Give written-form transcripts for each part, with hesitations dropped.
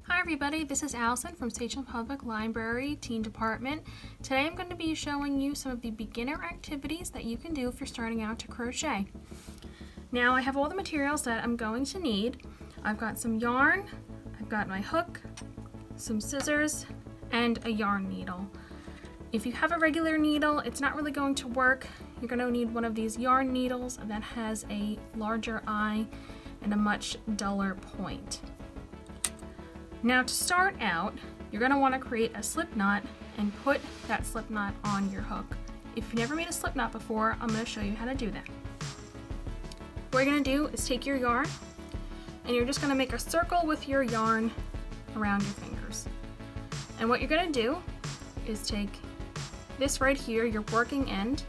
Hi everybody, this is Allison from Station Public Library Teen Department. Today I'm going to be showing you some of the beginner activities that you can do if you're starting out to crochet. Now I have all the materials that I'm going to need. I've got some yarn, I've got my hook, some scissors, and a yarn needle. If you have a regular needle, it's not really going to work. You're going to need one of these yarn needles that has a larger eye and a much duller point. Now to start out, you're going to want to create a slip knot and put that slip knot on your hook. If you've never made a slip knot before, I'm going to show you how to do that. What you're going to do is take your yarn and you're just going to make a circle with your yarn around your fingers. And what you're going to do is take this right here, your working end,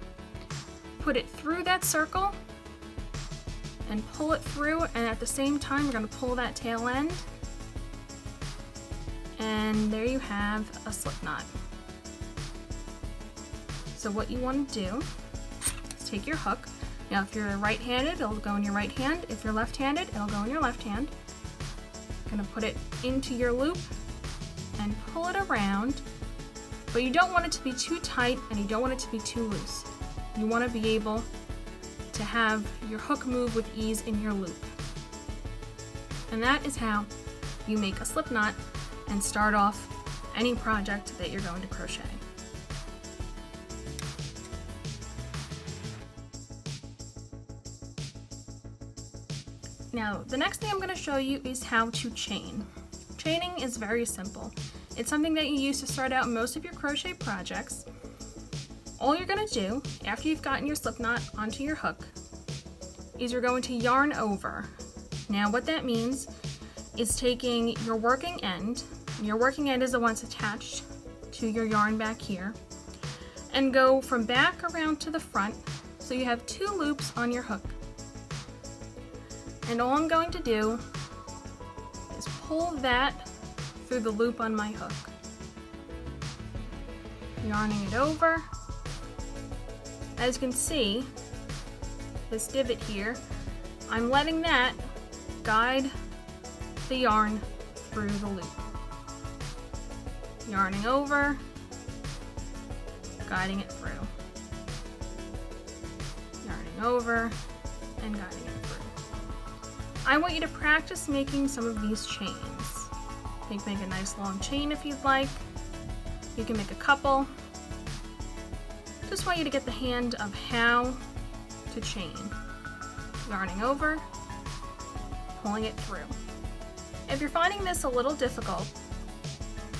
put it through that circle and pull it through, and at the same time you're going to pull that tail end. And there you have a slip knot. So what you want to do is take your hook. Now if you're right-handed, it'll go in your right hand. If you're left-handed, it'll go in your left hand. You're going to put it into your loop and pull it around. But you don't want it to be too tight and you don't want it to be too loose. You want to be able to have your hook move with ease in your loop. And that is how you make a slip knot and start off any project that you're going to crochet. Now, the next thing I'm going to show you is how to chain. Chaining is very simple. It's something that you use to start out most of your crochet projects. All you're going to do, after you've gotten your slip knot onto your hook, is you're going to yarn over. Now, what that means is taking your working end is the one that's attached to your yarn back here, and go from back around to the front so you have two loops on your hook. And all I'm going to do is pull that through the loop on my hook. Yarning it over. As you can see, this divot here, I'm letting that guide the yarn through the loop. Yarning over, guiding it through. Yarning over, and guiding it through. I want you to practice making some of these chains. You can make a nice long chain if you'd like. You can make a couple. Just want you to get the hang of how to chain. Yarning over, pulling it through. If you're finding this a little difficult,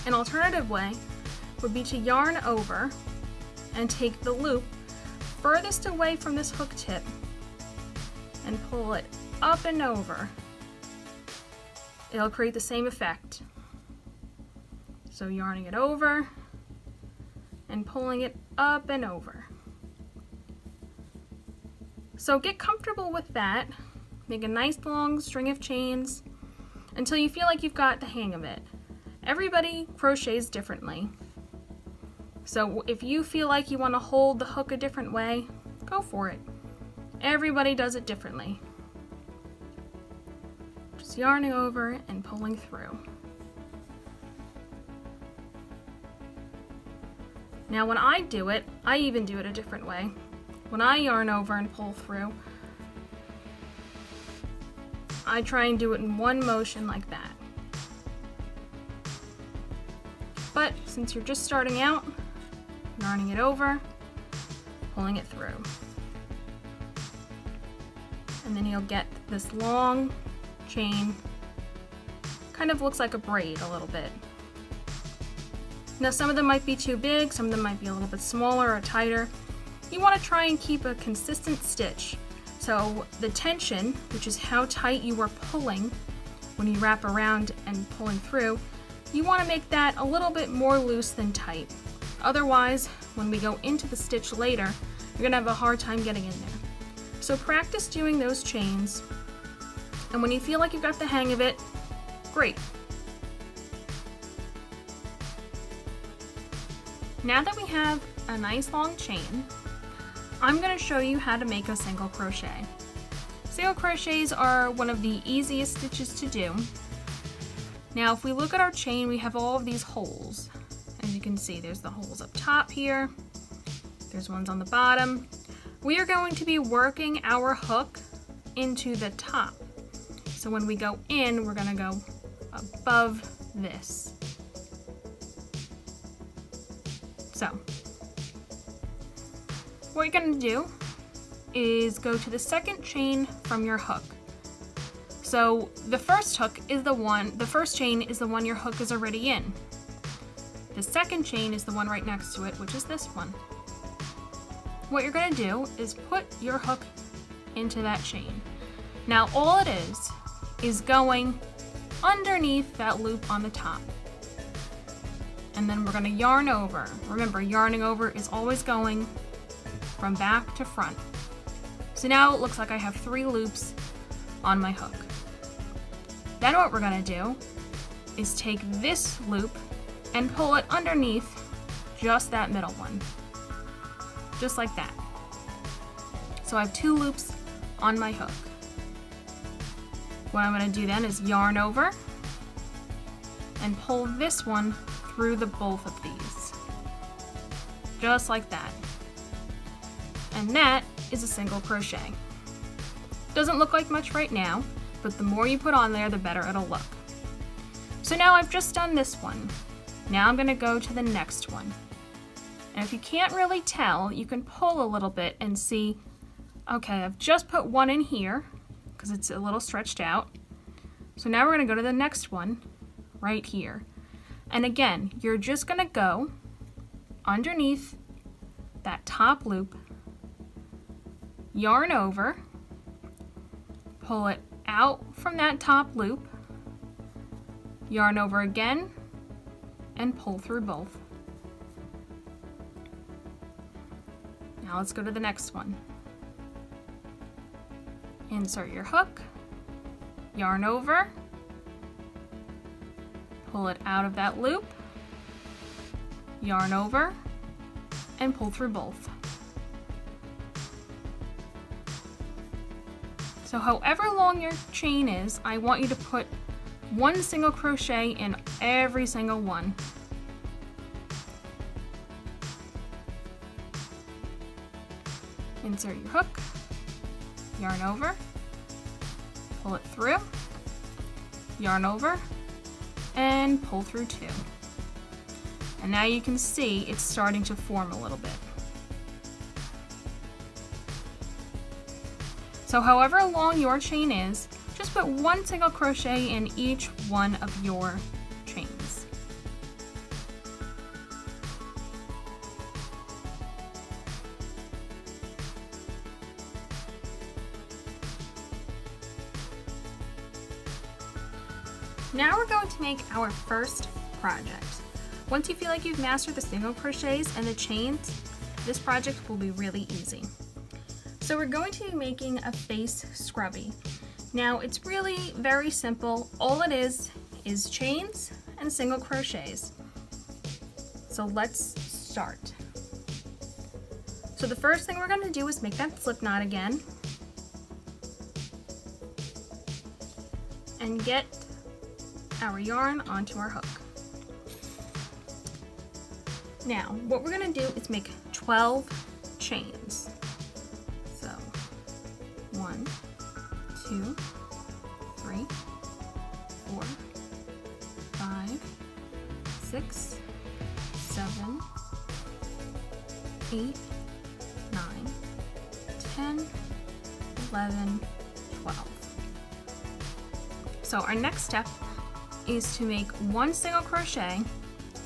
an alternative way would be to yarn over and take the loop furthest away from this hook tip and pull it up and over. It'll create the same effect. So yarning it over and pulling it up and over. So get comfortable with that. Make a nice long string of chains until you feel like you've got the hang of it. Everybody crochets differently. So if you feel like you want to hold the hook a different way, go for it. Everybody does it differently. Just yarning over and pulling through. Now when I do it, I even do it a different way. When I yarn over and pull through, I try and do it in one motion like that. But since you're just starting out, yarning it over, pulling it through. And then you'll get this long chain. Kind of looks like a braid a little bit. Now some of them might be too big, some of them might be a little bit smaller or tighter. You want to try and keep a consistent stitch. So the tension, which is how tight you are pulling when you wrap around and pulling through, you want to make that a little bit more loose than tight. Otherwise, when we go into the stitch later, you're going to have a hard time getting in there. So practice doing those chains, and when you feel like you've got the hang of it, great. Now that we have a nice long chain, I'm going to show you how to make a single crochet. Single crochets are one of the easiest stitches to do. Now if we look at our chain, we have all of these holes. As you can see, there's the holes up top here. There's ones on the bottom. We are going to be working our hook into the top. So when we go in, we're going to go above this. So what you're going to do is go to the second chain from your hook. So the first chain is the one your hook is already in. The second chain is the one right next to it, which is this one. What you're going to do is put your hook into that chain. Now all it is going underneath that loop on the top. And then we're going to yarn over. Remember, yarning over is always going from back to front. So now it looks like I have 3 loops on my hook. Then what we're going to do is take this loop and pull it underneath just that middle one. Just like that. So I have 2 loops on my hook. What I'm going to do then is yarn over and pull this one through the both of these. Just like that. And that is a single crochet. Doesn't look like much right now, but the more you put on there, the better it'll look. So now I've just done this one. Now I'm going to go to the next one. And if you can't really tell, you can pull a little bit and see, okay, I've just put one in here because it's a little stretched out. So now we're going to go to the next one right here. And again, you're just going to go underneath that top loop, yarn over, pull it out from that top loop, yarn over again, and pull through both. Now let's go to the next one. Insert your hook, yarn over, pull it out of that loop, yarn over, and pull through both. So however long your chain is, I want you to put 1 single crochet in every single one. Insert your hook, yarn over, pull it through, yarn over, and pull through 2. And now you can see it's starting to form a little bit. So however long your chain is, just put 1 single crochet in each one of your chains. Now we're going to make our first project. Once you feel like you've mastered the single crochets and the chains, this project will be really easy. So we're going to be making a face scrubby. Now it's really very simple. All it is chains and single crochets. So let's start. So the first thing we're going to do is make that slip knot again and get our yarn onto our hook. Now what we're going to do is make 12 chains. So 1, 2, 3, 4, 5, 6, 7, 8, 9, 10, 11, 12. So our next step is to make 1 single crochet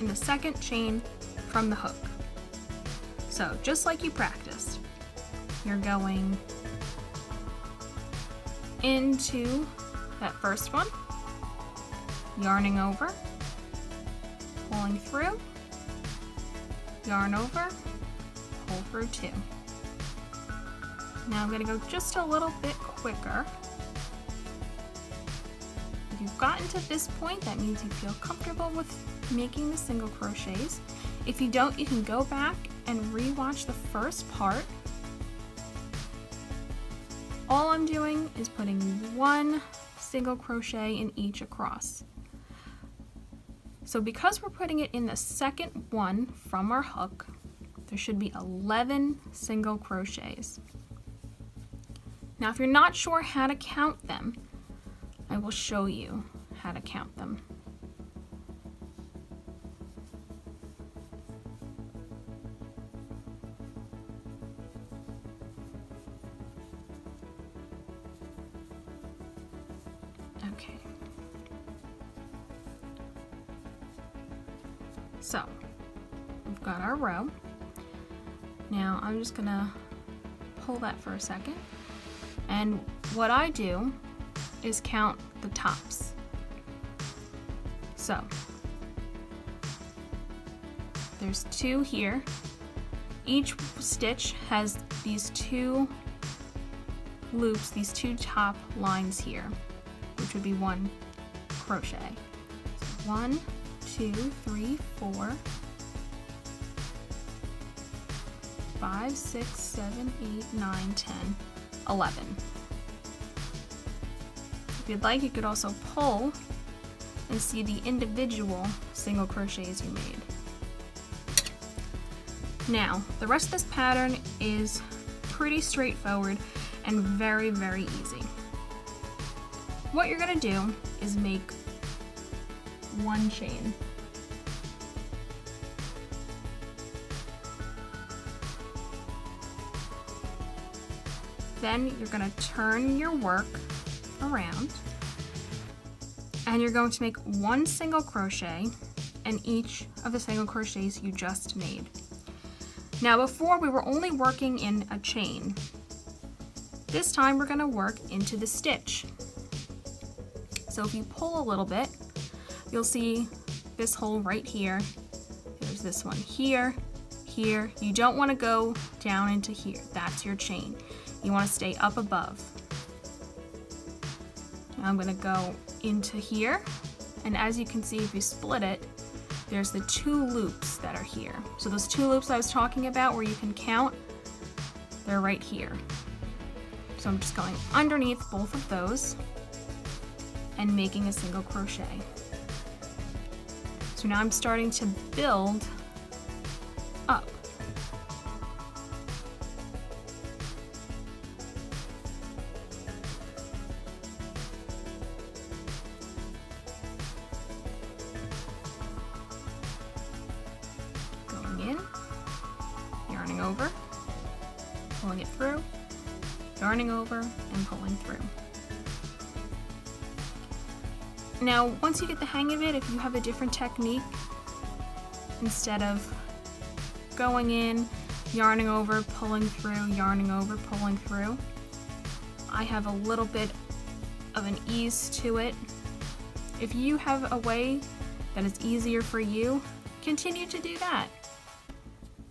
in the second chain from the hook. So just like you practiced, you're going into that first one, yarning over, pulling through, yarn over, pull through 2. Now I'm going to go just a little bit quicker. If you've gotten to this point, that means you feel comfortable with making the single crochets. If you don't, you can go back and re-watch the first part. All I'm doing is putting 1 single crochet in each across. So because we're putting it in the second one from our hook, there should be 11 single crochets. Now if you're not sure how to count them, I will show you how to count them. Okay. So, we've got our row. Now I'm just gonna pull that for a second. And what I do is count the tops. So, there's 2 here. Each stitch has these 2 loops, these 2 top lines here, which would be 1 crochet. So 1, 2, 3, 4, 5, 6, 7, 8, 9, 10, 11. If you'd like, you could also pull and see the individual single crochets you made. Now, the rest of this pattern is pretty straightforward and very, very easy. What you're gonna do is make 1 chain. Then you're going to turn your work around and you're going to make 1 single crochet in each of the single crochets you just made. Now before we were only working in a chain. This time we're going to work into the stitch. So if you pull a little bit, you'll see this hole right here. There's this one here, here. You don't want to go down into here. That's your chain. You want to stay up above. Now I'm going to go into here, and as you can see, if you split it, there's the 2 loops that are here. So those 2 loops I was talking about where you can count, they're right here. So I'm just going underneath both of those and making a single crochet. So now I'm starting to build up. Yarning over, pulling it through, yarning over, and pulling through. Now, once you get the hang of it, if you have a different technique, instead of going in, yarning over, pulling through, yarning over, pulling through, I have a little bit of an ease to it. If you have a way that is easier for you, continue to do that.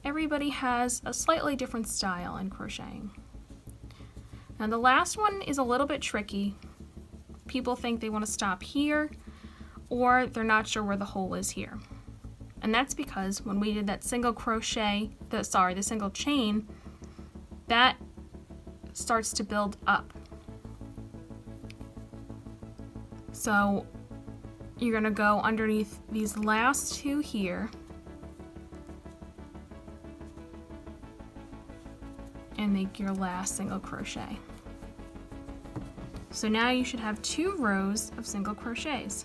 Everybody has a slightly different style in crocheting. Now the last one is a little bit tricky. People think they want to stop here, or they're not sure where the hole is here. And that's because when we did that single crochet, the single chain, that starts to build up. So you're gonna go underneath these last 2 here, and make your last single crochet. So now you should have 2 rows of single crochets.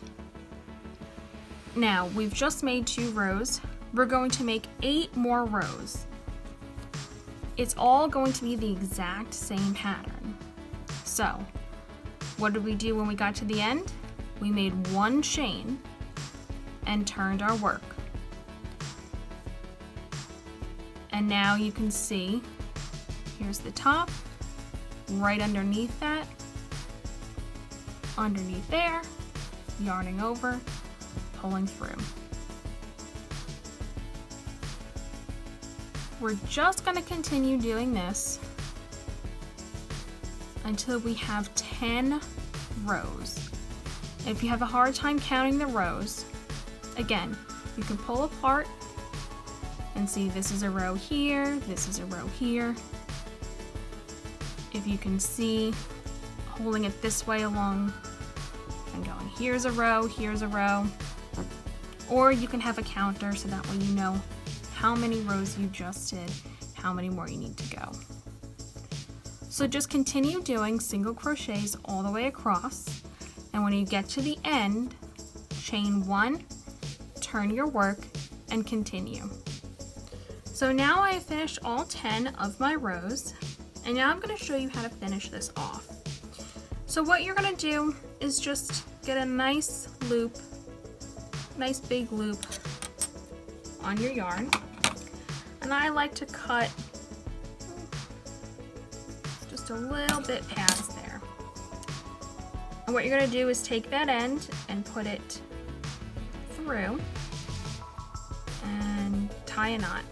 Now we've just made 2 rows. We're going to make 8 more rows. It's all going to be the exact same pattern. So what did we do when we got to the end? We made 1 chain and turned our work. And now you can see, here's the top, right underneath that, underneath there, yarning over, pulling through. We're just going to continue doing this until we have 10 rows. And if you have a hard time counting the rows, again, you can pull apart and see this is a row here, this is a row here. If you can see, holding it this way along and going, here's a row, or you can have a counter so that way you know how many rows you just did, how many more you need to go. So just continue doing single crochets all the way across, and when you get to the end, chain 1, turn your work, and continue. So now I have finished all 10 of my rows, and now I'm going to show you how to finish this off. So what you're going to do is just get a nice loop, nice big loop on your yarn, and I like to cut just a little bit past there. And what you're going to do is take that end and put it through and tie a knot.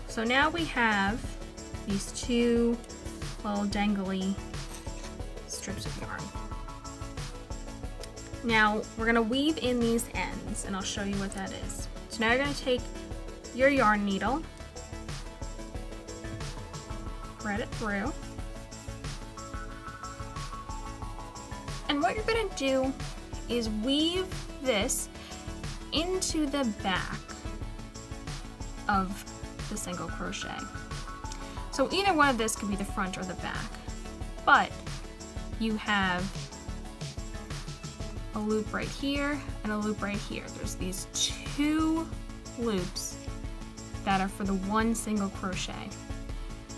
So now we have these 2 little dangly strips of yarn. Now we're going to weave in these ends, and I'll show you what that is. So now you're going to take your yarn needle, thread it through, and what you're going to do is weave this into the back of the single crochet. So either one of this could be the front or the back, but you have a loop right here and a loop right here. There's these 2 loops that are for the one single crochet.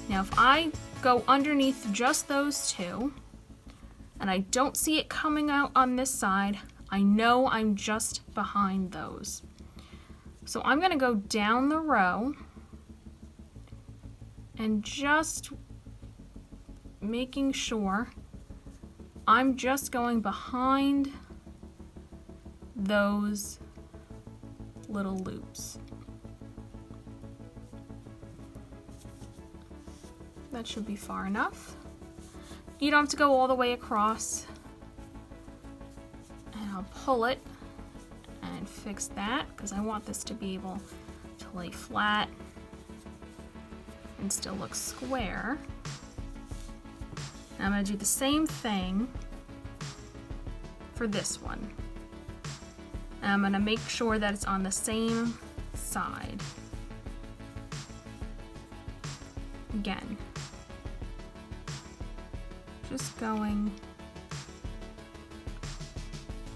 Now if I go underneath just those 2 and I don't see it coming out on this side, I know I'm just behind those. So I'm going to go down the row and just making sure I'm just going behind those little loops. That should be far enough. You don't have to go all the way across. And I'll pull it and fix that because I want this to be able to lay flat and still look square. And I'm going to do the same thing for this one. And I'm going to make sure that it's on the same side. Again, just going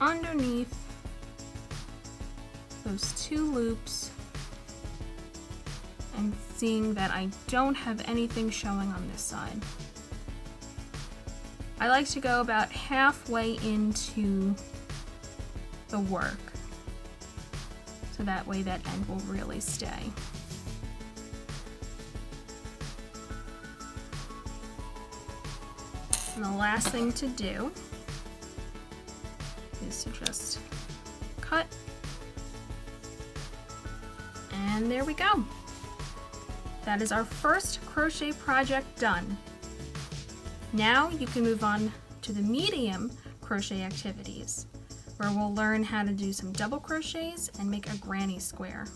underneath those 2 loops and seeing that I don't have anything showing on this side. I like to go about halfway into the work, so that way that end will really stay. And the last thing to do is to just cut, and there we go. That is our first crochet project done. Now you can move on to the medium crochet activities, where we'll learn how to do some double crochets and make a granny square.